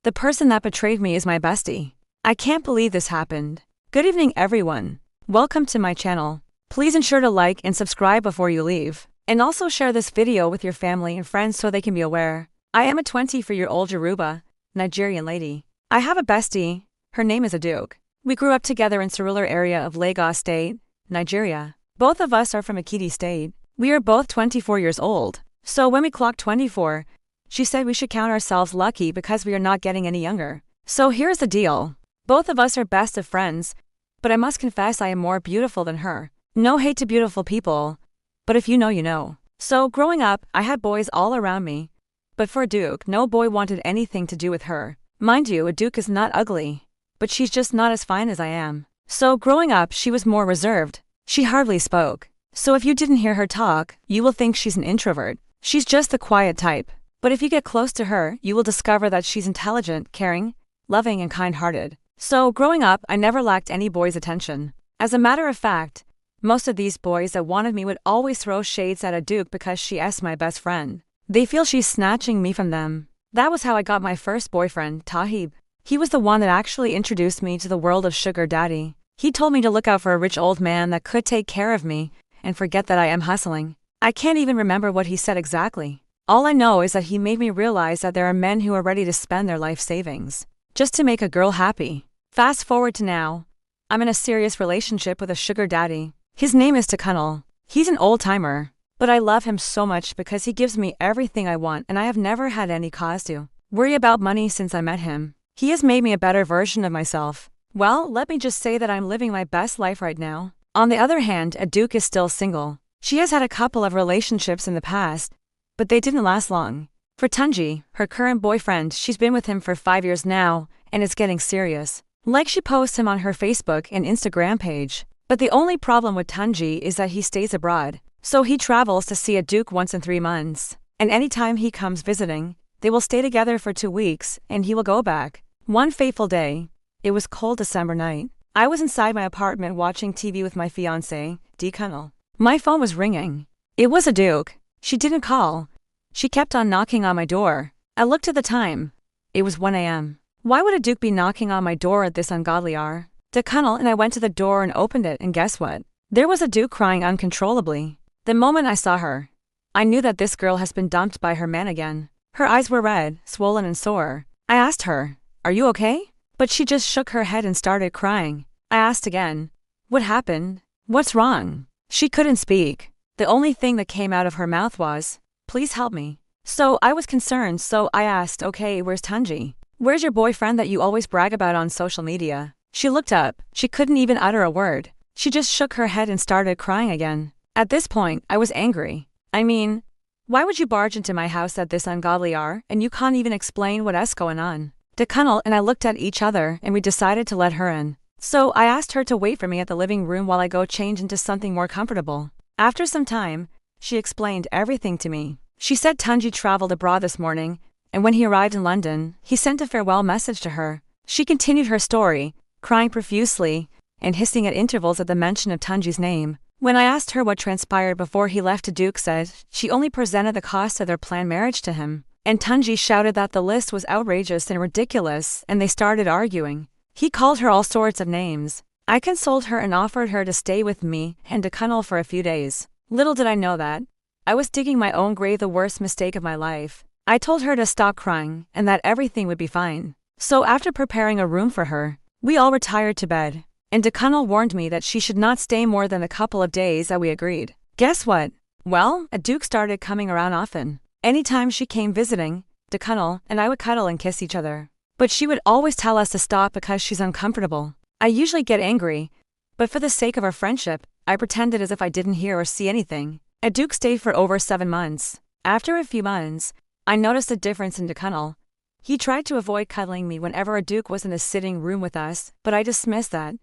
The person that betrayed me is my bestie. I can't believe this happened. Good evening, everyone. Welcome to my channel. Please ensure to like and subscribe before you leave. And also share this video with your family and friends so they can be aware. I am a 24-year-old Yoruba, Nigerian lady. I have a bestie. Her name is Aduke. We grew up together in Surulere area of Lagos State, Nigeria. Both of us are from Ekiti State. We are both 24 years old. So when we clocked 24, she said we should count ourselves lucky because we are not getting any younger. So here's the deal. Both of us are best of friends, but I must confess I am more beautiful than her. No hate to beautiful people, but if you know, you know. So growing up, I had boys all around me. But for Aduke, no boy wanted anything to do with her. Mind you, Aduke is not ugly, but she's just not as fine as I am. So growing up, she was more reserved. She hardly spoke. So if you didn't hear her talk, you will think she's an introvert. She's just the quiet type. But if you get close to her, you will discover that she's intelligent, caring, loving, and kind-hearted. So growing up, I never lacked any boy's attention. As a matter of fact, most of these boys that wanted me would always throw shades at Aduke because she's my best friend. They feel she's snatching me from them. That was how I got my first boyfriend, Tahib. He was the one that actually introduced me to the world of sugar daddy. He told me to look out for a rich old man that could take care of me and forget that I am hustling. I can't even remember what he said exactly. All I know is that he made me realize that there are men who are ready to spend their life savings just to make a girl happy. Fast forward to now. I'm in a serious relationship with a sugar daddy. His name is Tunnel. He's an old-timer, but I love him so much because he gives me everything I want and I have never had any cause to worry about money since I met him. He has made me a better version of myself. Well, let me just say that I'm living my best life right now. On the other hand, Aduke is still single. She has had a couple of relationships in the past, but they didn't last long. For Tunji, her current boyfriend, she's been with him for 5 years now, and it's getting serious. Like she posts him on her Facebook and Instagram page. But the only problem with Tunji is that he stays abroad, so he travels to see Aduke once in 3 months. And anytime he comes visiting, they will stay together for 2 weeks, and he will go back. One fateful day, it was cold December night. I was inside my apartment watching TV with my fiancé, Tunnel. My phone was ringing. It was Aduke. She didn't call. She kept on knocking on my door. I looked at the time. It was 1 a.m. Why would Aduke be knocking on my door at this ungodly hour? Tunnel and I went to the door and opened it, and guess what? There was Aduke crying uncontrollably. The moment I saw her, I knew that this girl has been dumped by her man again. Her eyes were red, swollen, and sore. I asked her, "Are you okay?" But she just shook her head and started crying. I asked again, "What happened? What's wrong?" She couldn't speak. The only thing that came out of her mouth was, "Please help me." So I was concerned, so I asked, "Okay, where's Tunji? Where's your boyfriend that you always brag about on social media?" She looked up. She couldn't even utter a word. She just shook her head and started crying again. At this point, I was angry. I mean, why would you barge into my house at this ungodly hour and you can't even explain what's going on? Tunnel and I looked at each other and we decided to let her in. So I asked her to wait for me at the living room while I go change into something more comfortable. After some time, she explained everything to me. She said Tunji traveled abroad this morning, and when he arrived in London, he sent a farewell message to her. She continued her story, crying profusely and hissing at intervals at the mention of Tunji's name. When I asked her what transpired before he left, Aduke said she only presented the cost of their planned marriage to him. And Tunji shouted that the list was outrageous and ridiculous, and they started arguing. He called her all sorts of names. I consoled her and offered her to stay with me and Tunnel for a few days. Little did I know that I was digging my own grave, the worst mistake of my life. I told her to stop crying and that everything would be fine. So after preparing a room for her, we all retired to bed, and Tunnel warned me that she should not stay more than a couple of days that we agreed. Guess what? Well, Aduke started coming around often. Anytime she came visiting, Tunnel and I would cuddle and kiss each other. But she would always tell us to stop because she's uncomfortable. I usually get angry, but for the sake of our friendship, I pretended as if I didn't hear or see anything. Aduke stayed for over 7 months. After a few months, I noticed a difference in Tunnel. He tried to avoid cuddling me whenever Aduke was in the sitting room with us, but I dismissed that,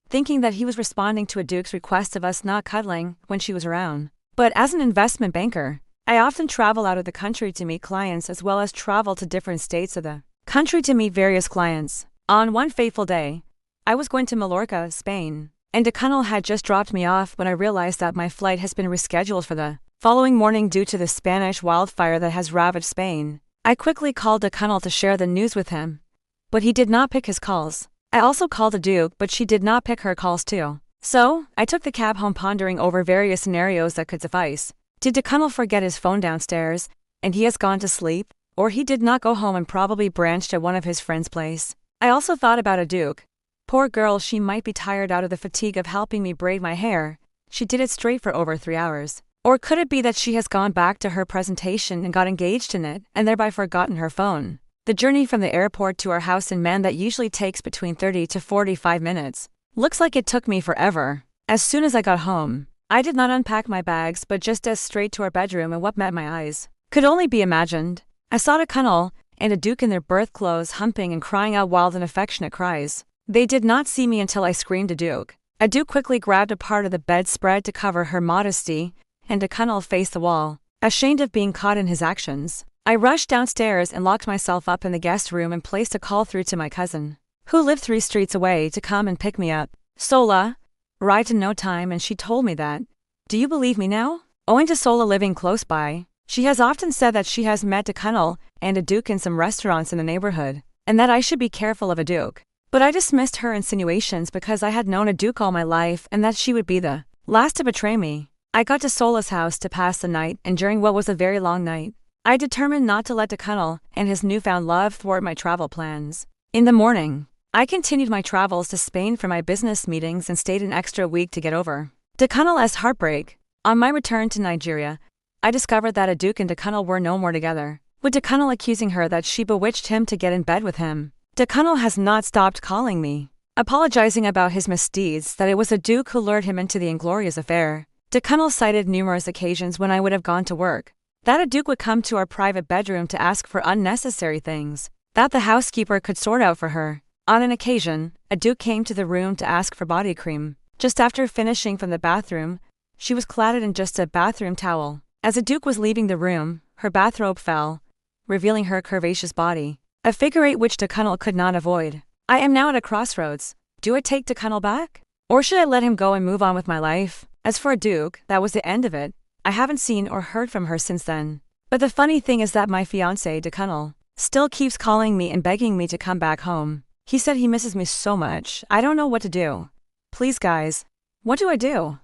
thinking that he was responding to Aduke's request of us not cuddling when she was around. But as an investment banker, I often travel out of the country to meet clients as well as travel to different states of the country to meet various clients. On one fateful day, I was going to Mallorca, Spain, and Tunnel had just dropped me off when I realized that my flight has been rescheduled for the following morning due to the Spanish wildfire that has ravaged Spain. I quickly called Tunnel to share the news with him, but he did not pick his calls. I also called the Duke, but she did not pick her calls too. So, I took the cab home pondering over various scenarios that could suffice. Did DeConnell forget his phone downstairs, and he has gone to sleep? Or he did not go home and probably branched at one of his friends' place? I also thought about a Duke. Poor girl, she might be tired out of the fatigue of helping me braid my hair. She did it straight for over 3 hours. Or could it be that she has gone back to her presentation and got engaged in it, and thereby forgotten her phone? The journey from the airport to our house in Man that usually takes between 30 to 45 minutes. Looks like it took me forever. As soon as I got home, I did not unpack my bags but just as straight to our bedroom, and what met my eyes could only be imagined. I saw DeConnell and a Duke in their birth clothes humping and crying out wild and affectionate cries. They did not see me until I screamed to Duke. A Duke quickly grabbed a part of the bedspread to cover her modesty, and DeConnell faced the wall, ashamed of being caught in his actions. I rushed downstairs and locked myself up in the guest room and placed a call through to my cousin, who lived 3 streets away, to come and pick me up. Sola arrived in no time, and she told me that. Do you believe me now? Owing to Sola living close by, she has often said that she has met DeConnell and a Duke in some restaurants in the neighborhood, and that I should be careful of a Duke. But I dismissed her insinuations because I had known a Duke all my life and that she would be the last to betray me. I got to Sola's house to pass the night, and during what was a very long night, I determined not to let DeConnell and his newfound love thwart my travel plans. In the morning, I continued my travels to Spain for my business meetings and stayed an extra week to get over DeConnell's heartbreak. On my return to Nigeria, I discovered that a Duke and DeConnell were no more together, with DeConnell accusing her that she bewitched him to get in bed with him. DeConnell has not stopped calling me, apologizing about his misdeeds, that it was a Duke who lured him into the inglorious affair. DeConnell cited numerous occasions when I would have gone to work, that a Duke would come to our private bedroom to ask for unnecessary things that the housekeeper could sort out for her. On an occasion, a Duke came to the room to ask for body cream. Just after finishing from the bathroom, she was clad in just a bathroom towel. As a Duke was leaving the room, her bathrobe fell, revealing her curvaceous body, a figure 8 which DeConnell could not avoid. I am now at a crossroads. Do I take DeConnell back? Or should I let him go and move on with my life? As for a Duke, that was the end of it. I haven't seen or heard from her since then. But the funny thing is that my fiancé, DeConnell, still keeps calling me and begging me to come back home. He said he misses me so much. I don't know what to do. Please guys, what do I do?